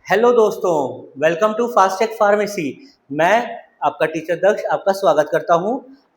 Hello दोस्तों, welcome to फास्टेक pharmacy. मैं आपका टीचर दक्ष आपका स्वागत करता हूं।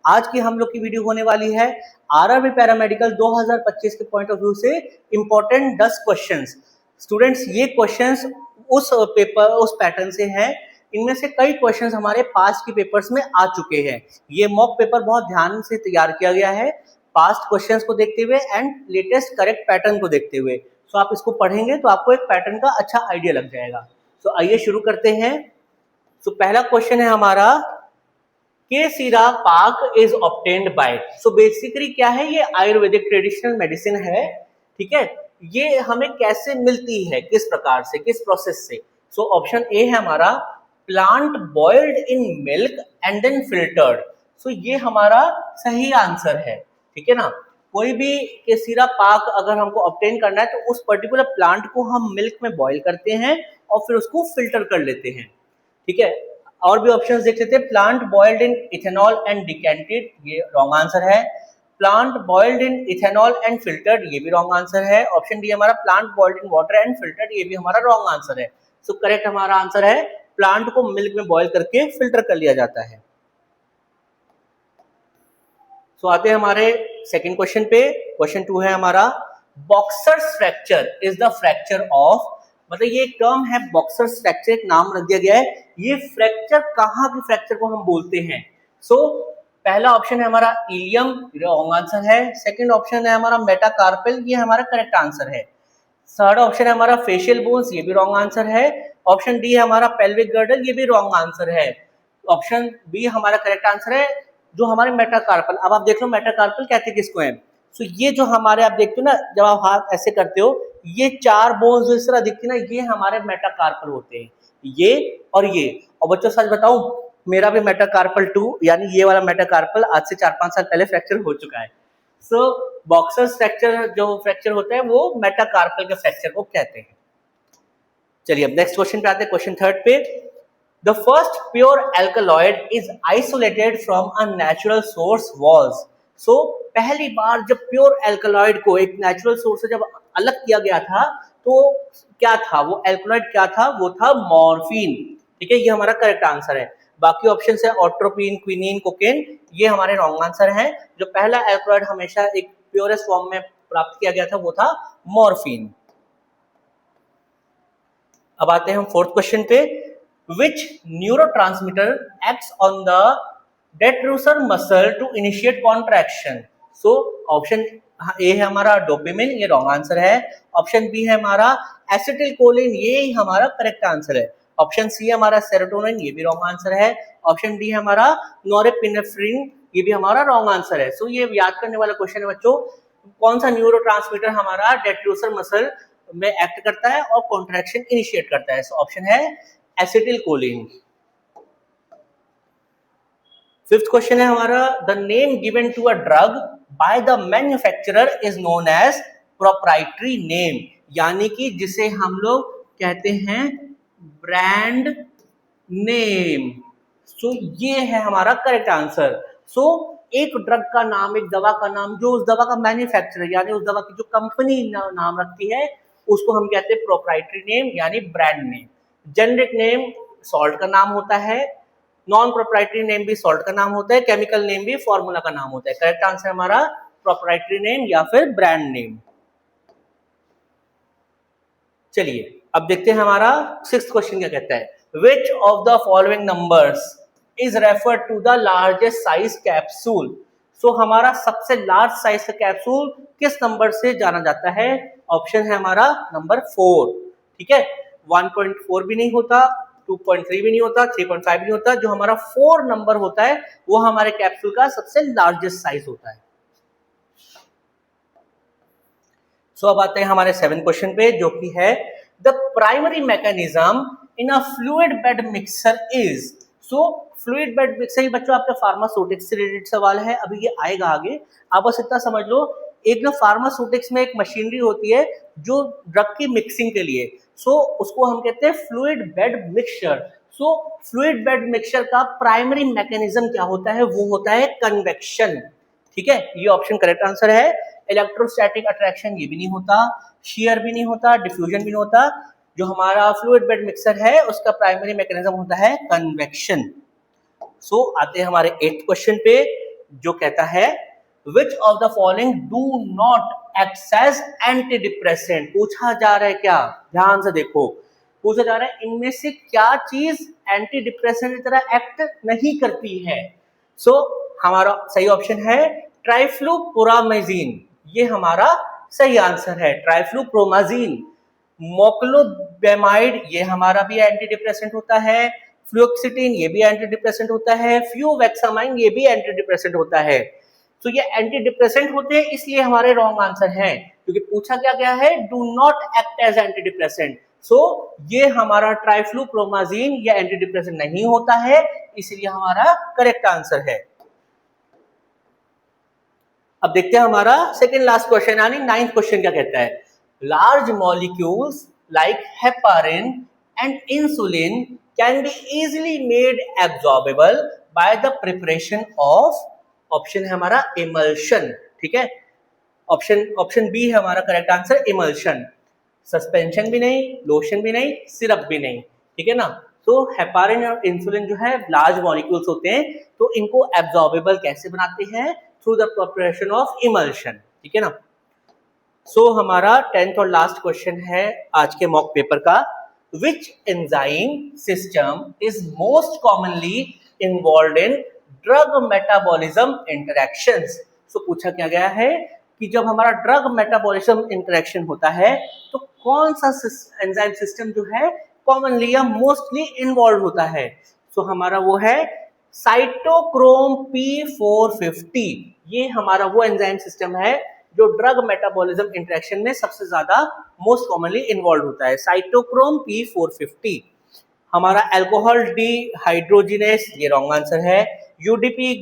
आज की हम लोग की वीडियो होने वाली है आरआरबी पैरामेडिकल 2025 के पॉइंट ऑफ व्यू से इम्पोर्टेंट 10 क्वेश्चंस। स्टूडेंट्स, ये क्वेश्चंस उस पैटर्न से हैं। इनमें से कई क्वेश्चंस हमारे पास्ट के पेपर्स में आ चुके हैं। ये मॉक पेपर बहुत ध्यान से तैयार किया गया है पास्ट क्वेश्चंस को देखते हुए एंड लेटेस्ट करेक्ट पैटर्न को देखते हुए। सो आप इसको पढ़ेंगे तो आपको एक पैटर्न का अच्छा आइडिया लग जाएगा। सो आइए शुरू करते हैं। सो पहला क्वेश्चन है हमारा, के सीरा पाक is obtained by. So basically क्या है, ये आयुर्वेदिक ट्रेडिशनल मेडिसिन है। ठीक है, ये हमें कैसे मिलती है, किस प्रकार से, किस प्रोसेस से। सो ऑप्शन ए है हमारा, plant boiled in milk and then filtered. So ये हमारा सही आंसर है। ठीक है ना, कोई भी केसीरा पाक अगर हमको ऑब्टेन करना है तो उस पर्टिकुलर प्लांट को हम मिल्क में बॉईल करते हैं और फिर उसको फिल्टर कर लेते हैं। ठीक है, और भी ऑप्शंस देख लेते हैं। Plant boiled in ethanol and decanted, ये रॉन्ग आंसर है। Plant boiled in ethanol and filtered, ये भी रॉन्ग आंसर है। ऑप्शन डी हमारा, plant boiled in water and filtered, ये भी हमारा रॉन्ग आंसर है। सो करेक्ट हमारा आंसर है, प्लांट को मिल्क में बॉईल करके फिल्टर कर लिया जाता है। सो आते हैं हमारे सेकंड क्वेश्चन पे। क्वेश्चन 2 है हमारा, boxers fracture is the fracture of. मतलब ये एक टर्म है बॉक्सर्स फ्रैक्चर, एक नाम रख दिया गया है। ये फ्रैक्चर कहाँ के फ्रैक्चर को हम बोलते हैं। सो पहला ऑप्शन है हमारा इलियम, रॉन्ग आंसर है। सेकंड ऑप्शन है हमारा मेटाकार्पल, ये हमारा करेक्ट आंसर है। थर्ड ऑप्शन है हमारा फेशियल बोन्स, ये भी रॉन्ग आंसर है। ऑप्शन डी है हमारा पेल्विक गर्डल, ये भी रॉन्ग आंसर है। ऑप्शन बी हमारा करेक्ट आंसर है, जो हमारे मेटाकार्पल। अब आप देख लो मेटाकार्पल कहते हैं किसको है। सो ये जो हमारे, आप देखते हो ना, जब आप हाथ ऐसे करते हो, ये चार बोन्स जो इस तरह दिखती है ना, ये हमारे मेटाकार्पल होते हैं, ये और ये। और बच्चों सच बताऊं, मेरा भी मेटाकार्पल 2 यानी ये वाला मेटाकार्पल आज से 4-5 साल पहले फ्रैक्चर हो चुका है। सो बॉक्सर्स फ्रैक्चर जो फ्रैक्चर होता है वो मेटाकार्पल के फ्रैक्चर को कहते हैं। चलिए अब नेक्स्ट क्वेश्चन पे आते हैं, क्वेश्चन 3 पे। The first pure alkaloid is isolated from a natural source was। So पहली बार जब प्योर एल्कलॉइड को एक नेचुरल सोर्स से जब अलग किया गया था तो क्या था वो एल्कलॉइड, क्या था वो, था मॉर्फिन। ठीक है, ये हमारा करेक्ट आंसर है। बाकी ऑप्शन है ऑट्रोपिन, क्विनीन, कोकेन, ये हमारे रॉन्ग आंसर हैं। जो पहला एल्कलॉइड हमेशा एक प्योरेस्ट फॉर्म में प्राप्त किया गया था वो था मॉर्फिन। अब आते हैं हम फोर्थ क्वेश्चन पे। Which neurotransmitter acts on the detrusor muscle to initiate contraction? So option A है हमारा डोपामिन, ये रॉन्ग आंसर है। ऑप्शन बी है हमारा एसिटिलकोलिन, ये हमारा करेक्ट आंसर है। ऑप्शन सी है हमारा सेरोटोनिन, ये भी रॉन्ग आंसर है। ऑप्शन डी है हमारा नोरेपिनेफ्रिन, ये भी हमारा रॉन्ग आंसर है। सो ये याद करने वाला क्वेश्चन है बच्चों, कौन सा न्यूरोट्रांसमीटर हमारा डेट्रूसर मसल में एक्ट करता है और कॉन्ट्रैक्शन इनिशिएट करता है। सो ऑप्शन है एसिटिलकोलिन। फिफ्थ क्वेश्चन है हमारा, the name given to a drug by the manufacturer is known as proprietary name, यानी कि जिसे हम लोग कहते हैं ब्रांड नेम। सो ये है हमारा करेक्ट आंसर। सो एक ड्रग का नाम, एक दवा का नाम, जो उस दवा का मैन्युफैक्चरर यानी उस दवा की जो कंपनी नाम रखती है, उसको हम कहते हैं प्रोप्राइटरी नेम यानी brand name. Generic name salt का नाम होता है, नॉन प्रोप्राइटरी नेम भी सॉल्ट का नाम होता है, केमिकल नेम भी फॉर्मूला का नाम होता है। करेक्ट आंसर हमारा प्रोप्राइटरी नेम या फिर ब्रांड नेम। चलिए अब देखते हैं हमारा सिक्स्थ क्वेश्चन क्या कहता है। Which of the following numbers is referred to the largest size capsule. So हमारा सबसे लार्ज साइज का कैप्सूल किस नंबर से जाना जाता है। ऑप्शन है हमारा नंबर 4। ठीक है, 1.4 भी नहीं होता, 2.3 भी नहीं होता, 3.5 भी नहीं होता, जो हमारा 4 नंबर होता है वो हमारे कैप्सूल का सबसे लार्जेस्ट साइज होता है। सो अब आते हैं हमारे 7th क्वेश्चन पे, जो कि है the primary mechanism in a fluid bed mixer is. So fluid bed mixer, ये बच्चों आपका फार्मास्यूटिक्स से रिलेटेड सवाल है, अभी ये आएगा आगे। आप बस इतना समझ लो, एक ना फार्मास्यूटिक्स में एक मशीनरी होती है जो ड्रग की मिक्सिंग के लिए, सो उसको हम कहते हैं फ्लूइड बेड मिक्सचर। सो फ्लूइड बेड मिक्सचर का प्राइमरी मैकेनिज्म क्या होता है, वो होता है कन्वेक्शन। ठीक है, ये ऑप्शन करेक्ट आंसर है। इलेक्ट्रोस्टैटिक अट्रैक्शन ये भी नहीं होता, शेयर भी नहीं होता, डिफ्यूजन भी नहीं होता। जो हमारा फ्लूइड बेड मिक्सर है उसका प्राइमरी मैकेनिज्म होता है कन्वेक्शन। सो आते हैं हमारे 8th क्वेश्चन पे, जो कहता है which of the following do not act as antidepressant. पूछा जा रहा है क्या, ध्यान से देखो, पूछा जा रहा है इनमें से क्या चीज एंटी डिप्रेसेंट की तरह एक्ट नहीं करती है। सो हमारा सही ऑप्शन है ट्राइफ्लूप्रोमाजीन, ये हमारा सही आंसर है ट्राइफ्लूप्रोमाजीन। मोक्लोबेमाइड ये हमारा भी एंटी डिप्रेसेंट होता है, फ्लुओक्सिटिन ये भी एंटी डिप्रेसेंट होता है, फ्लुवेक्सामाइन ये भी एंटी डिप्रेसेंट होता है। तो ये एंटी डिप्रेसेंट होते हैं, इसलिए हमारे रॉन्ग आंसर हैं, क्योंकि पूछा क्या गया है do not act as antidepressant. So ये हमारा ट्राइफ्लूप्रोमाजीन ये एंटी डिप्रेसेंट नहीं होता है, इसलिए हमारा करेक्ट आंसर है। अब देखते हैं हमारा सेकंड लास्ट क्वेश्चन यानी 9th क्वेश्चन क्या कहता है। Large molecules like heparin and insulin can be easily made absorbable by the preparation of, option है हमारा इमल्शन, ठीक है, ऑप्शन बी है हमारा करेक्ट आंसर इमल्शन। सस्पेंशन भी नहीं, लोशन भी नहीं, सिरप भी नहीं, ठीक है ना। तो हेपारिन और इंसुलिन जो है लार्ज मॉलिक्यूल्स होते हैं, तो इनको एब्जॉर्बेबल कैसे बनाते हैं, through the preparation of emulsion, ठीक है ना। सो हमारा 10th और लास्ट क्वेश्चन है आज के मॉक पेपर का, which enzyme system is most commonly involved in drug metabolism interactions. So पूछा क्या गया है कि जब हमारा ड्रग मेटाबॉलिज्म इंटरैक्शन होता है तो कौन सा एंजाइम सिस्टम जो है कॉमनली या मोस्टली इन्वॉल्व होता है। सो हमारा वो है साइटोक्रोम P450, ये हमारा वो एंजाइम सिस्टम है जो ड्रग मेटाबॉलिज्म इंटरेक्शन में सबसे ज्यादा मोस्ट कॉमनली इन्वॉल्व होता है, साइटोक्रोम P450। हमारा अल्कोहल डिहाइड्रोजिनेस ये रॉन्ग आंसर है, यूडीपी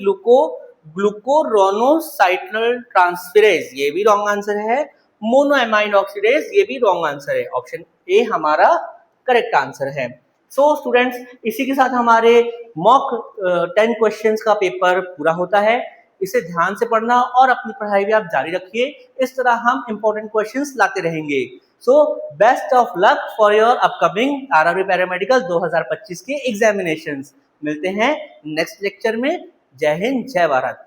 ग्लूकोरोनोसाइटल ट्रांसफेरेज ये भी रॉन्ग आंसर है, मोनोएमाइन ऑक्सीडेज ये भी रॉन्ग आंसर है, ऑप्शन ए हमारा करेक्ट आंसर है। सो स्टूडेंट्स इसी के साथ हमारे मॉक 10 क्वेश्चंस का पेपर पूरा होता है। इसे ध्यान से पढ़ना और अपनी पढ़ाई भी आप जारी रखिए, इस तरह हम इंपॉर्टेंट क्वेश्चंस लाते रहेंगे। So best of luck for your upcoming RRB paramedical 2025 के एग्जामिनेशंस। मिलते हैं नेक्स्ट लेक्चर में। जय हिंद, जय भारत।